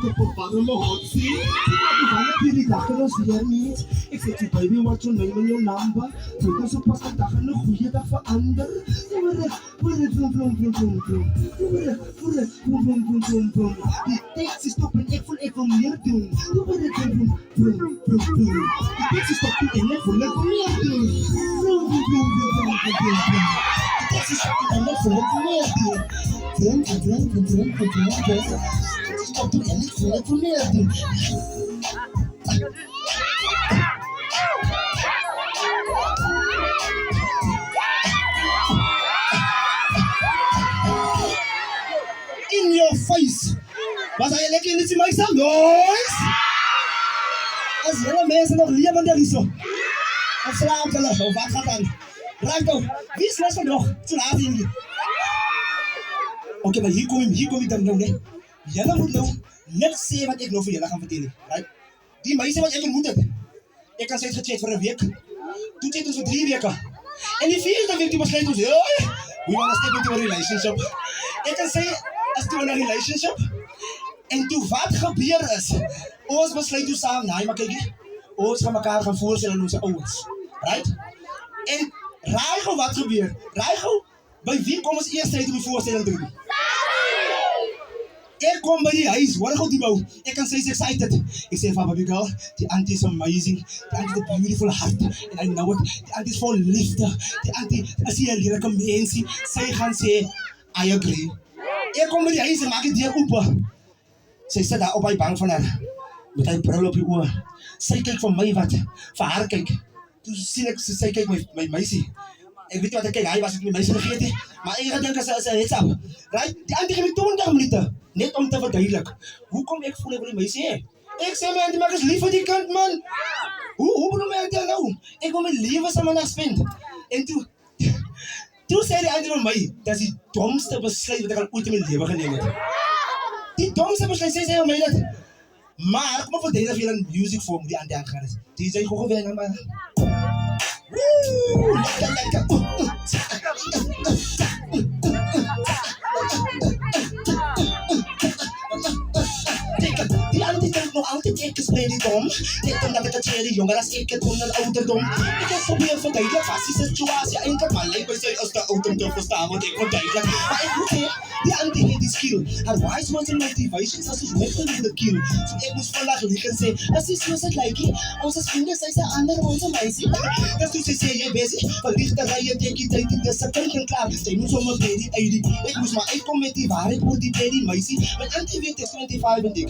op 'n warme hot seat. Die wanneer jullie dagen ons weer niet. Ik zeg je baby, wat je name en je number. Toen ons op pas een dag en een goede dag verander. Voor het vroom, vroom, vroom, vroom, vroom. Voor het vroom, vroom, vroom, vroom, vroom. Die tekst is stop en ik wil meer doen. Voor het vroom, vroom, vroom, vroom, vroom. Die tekst is stop en ik wil meer doen. Vroom, vroom, vroom, vroom, vroom, vroom, vroom. Die tekst is stop en ik wil meer doen. Vroom, vroom, vroom, vroom, vroom, vroom, vroom. Stop en ik wil meer doen. In your face. Was hij lekker in de meisje? Nice! Als hele mensen nog leven er zo. Of slapen of wat gaat dan? Ranko, wie is les nog? Te laat in. Oké, maar hier kom ik dan nou, nee. Jullie moet nou net zeggen wat ik nou voor jullie ga vertellen. Right? Die meisje wat ik ontmoet heb. Ik kan zeggen gechat voor een week. Toen zit ons voor 3 weken. En die 4e week die besluit ons, we want to step into a relationship. Ik kan zeggen, als we een relationship. En toen wat gebeurt is, ons besluit ons samen, nee maar kijk, ons gaan elkaar gaan voorstellen aan onze ouders. Right? En raai gauw wat gebeurt. Raai gauw, bij wie komt ons eerst uit om die voorstelling te doen? Ik kom bij die huis, hoor goed die bouw. Ik kan zeggen, excited. Ik zeg van baby girl, die auntie is amazing. Die auntie is a beautiful heart. And I know it. Die auntie is vol liefde. Die auntie is hier lelijke mensen. Zij gaan zeggen, I agree. Ik kom bij die huis en maak het deur open. Zij zit daar op haar bank van haar. Met haar bril op je oor. Zij kijkt van mij wat. Van haar kijkt. Toen zie ik, zij kijkt mijn meisje. Ik weet wat ik kijk, hij was het met meisje vergeten. Maar ik ga denken, ze heet op. Right? Die auntie geeft me 20 minuten. Net om te verduidelijken. Hoe kom ik voelen voor die meisje? Ik zei, mijn maak eens lief voor die kant, man. Hoe bedoel ik dat nou? Ik wil mijn leven samen naar spenden. En toen zei die auntie van mij, dat is die domste besluit wat ik al ooit in mijn leven genomen heb. Die domste besluit, zij zei van mij dat. Maar, kom op voor deze veel een music vorm die auntie aangegaan is. Die zei gewoon weer, maar. Woe, lekker. Die auntie denkt nog altijd, ik is pretty dom. Dit omdat ik een cherry jonger als ik het onder ouderdom. Ik heb probeer verduidelijk, was die situatie eindelijk. Maar lijkt bij zij als de ouderdom te verstaan, want ik verduidelijk. Maar ik moet zeggen, die auntie heeft die skill. Haar wise words en motivations, als is met in de kill. Zo ik moest vandaag liggen en zeggen, als is zoals het lijkt. Onze vrienden zijn ze andere onze meisje. Dus toen ze zei, je bezig, verlicht de rijen, denk je tijd in de seconde klaar. Zij moest om mijn baby, ik moest maar uitkomen met die waarheid, voor die baby meisje. Mijn auntie weet het 25 en